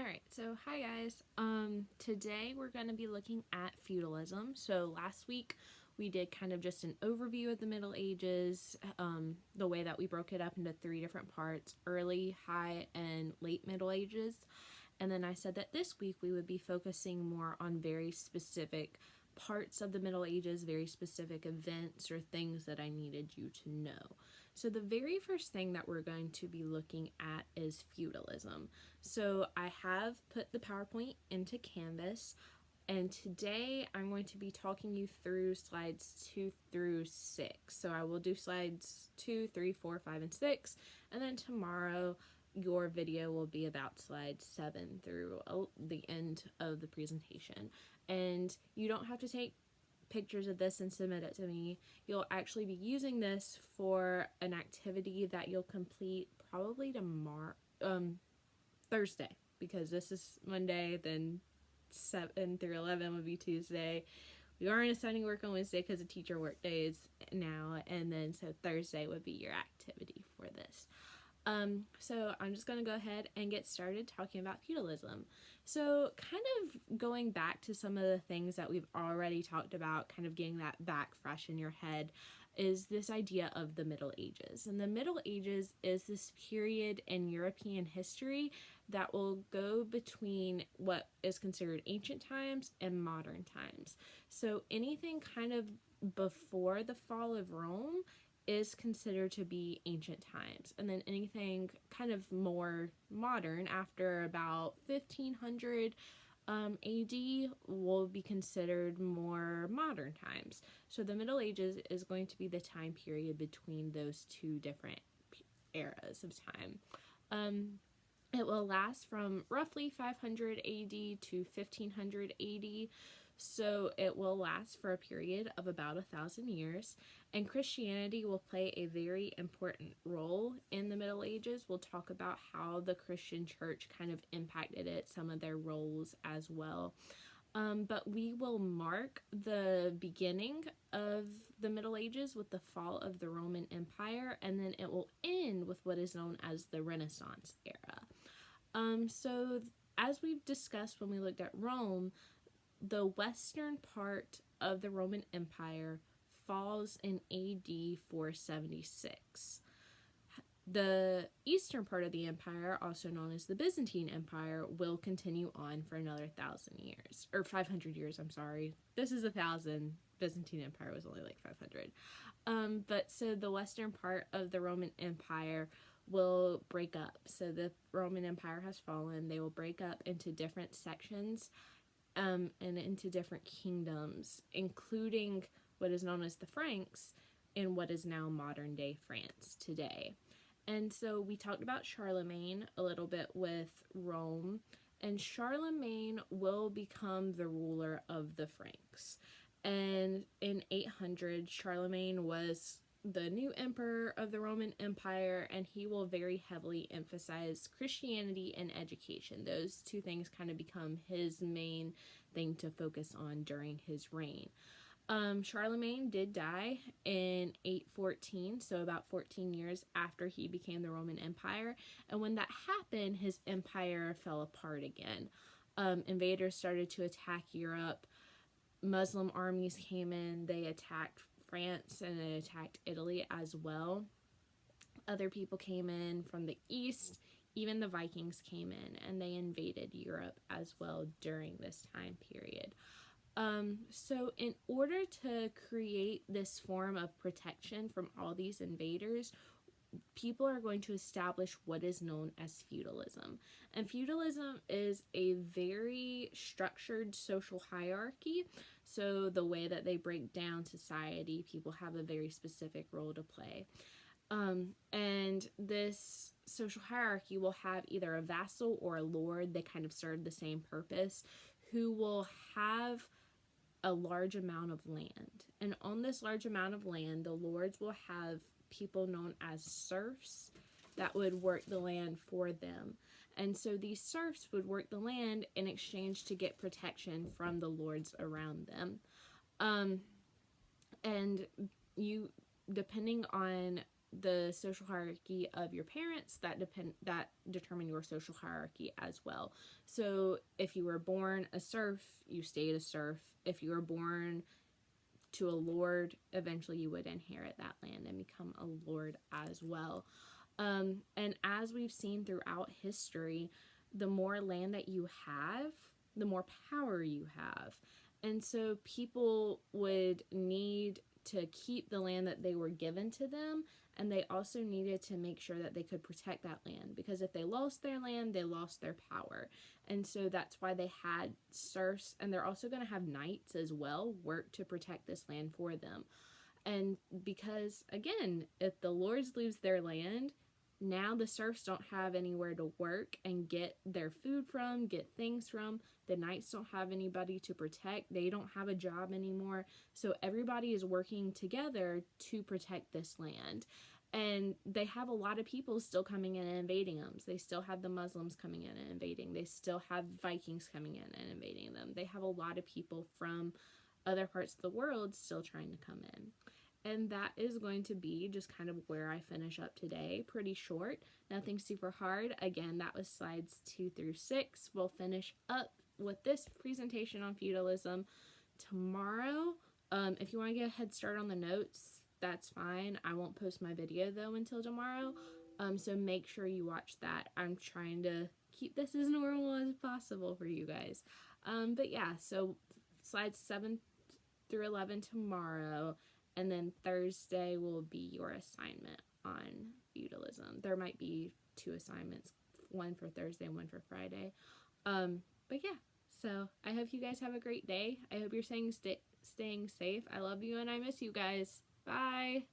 Alright, so hi guys. Today we're going to be looking at feudalism. So last week we did kind of just an overview of the Middle Ages, the way that we broke it up into three different parts: early, high, and late Middle Ages. And then I said that this week we would be focusing more on very specific parts of the Middle Ages, very specific events or things that I needed you to know. So the very first thing that we're going to be looking at is feudalism. So I have put the PowerPoint into Canvas, and today I'm going to be talking you through slides 2 through 6. So I will do slides 2, 3, 4, 5, and 6, and then tomorrow your video will be about slides 7 through the end of the presentation. And you don't have to take pictures of this and submit it to me. You'll actually be using this for an activity that you'll complete probably tomorrow, Thursday, because this is Monday, then 7 through 11 would be Tuesday. We aren't assigning work on Wednesday because of teacher work days now, and then so Thursday would be your activity for this. So I'm just going to go ahead and get started talking about feudalism. So kind of going back to some of the things that we've already talked about, kind of getting that back fresh in your head, is this idea of the Middle Ages. And the Middle Ages is this period in European history that will go between what is considered ancient times and modern times. So anything kind of before the fall of Rome is considered to be ancient times, and then anything kind of more modern after about 1500 AD will be considered more modern times. So the Middle Ages is going to be the time period between those two different eras of time. It will last from roughly 500 AD to 1500 AD. So it will last for a period of about 1,000 years, and Christianity will play a very important role in the Middle Ages. We'll talk about how the Christian church kind of impacted it, some of their roles as well. But we will mark the beginning of the Middle Ages with the fall of the Roman Empire, and then it will end with what is known as the Renaissance era. So as we've discussed when we looked at Rome, the western part of the Roman Empire falls in AD 476. The eastern part of the empire, also known as the Byzantine Empire, will continue on for another 1,000 years, or 500 years, I'm sorry. This is 1,000. Byzantine Empire was only like 500. But so the western part of the Roman Empire will break up. So the Roman Empire has fallen. They will break up into different sections, and into different kingdoms, including what is known as the Franks in what is now modern day France today. And so we talked about Charlemagne a little bit with Rome, and Charlemagne will become the ruler of the Franks. And in 800, Charlemagne was the new emperor of the Roman Empire, and he will very heavily emphasize Christianity and education. Those two things kind of become his main thing to focus on during his reign. Charlemagne did die in 814, so about 14 years after he became the Roman Empire, and when that happened, his empire fell apart again. Invaders started to attack Europe. Muslim armies came in, they attacked France, and it attacked Italy as well. Other people came in from the east, even the Vikings came in, and they invaded Europe as well during this time period. So in order to create this form of protection from all these invaders, people are going to establish what is known as feudalism. And feudalism is a very structured social hierarchy. So the way that they break down society, people have a very specific role to play. And this social hierarchy will have either a vassal or a lord. They kind of serve the same purpose, who will have a large amount of land. And on this large amount of land, the lords will have people known as serfs that would work the land for them. And so these serfs would work the land in exchange to get protection from the lords around them. And you, depending on the social hierarchy of your parents that determine your social hierarchy as well. So if you were born a serf, you stayed a serf. If you were born to a lord, eventually you would inherit that land and become a lord as well. And as we've seen throughout history, the more land that you have, the more power you have. And so people would need to keep the land that they were given to them, and they also needed to make sure that they could protect that land, because if they lost their land, they lost their power. And so that's why they had serfs, and they're also going to have knights as well work to protect this land for them. And because, again, if the lords lose their land, now the serfs don't have anywhere to work and get their food from, get things from. The knights don't have anybody to protect. They don't have a job anymore. So everybody is working together to protect this land. And they have a lot of people still coming in and invading them. They still have the Muslims coming in and invading. They still have Vikings coming in and invading them. They have a lot of people from other parts of the world still trying to come in. And that is going to be just kind of where I finish up today. Pretty short, nothing super hard. Again, that was slides 2 through 6. We'll finish up with this presentation on feudalism tomorrow. If you want to get a head start on the notes, that's fine. I won't post my video though until tomorrow. So make sure you watch that. I'm trying to keep this as normal as possible for you guys. But yeah, so slides 7 through 11 tomorrow. And then Thursday will be your assignment on feudalism. There might be 2 assignments, one for Thursday and one for Friday. But yeah, so I hope you guys have a great day. I hope you're staying safe. I love you and I miss you guys. Bye.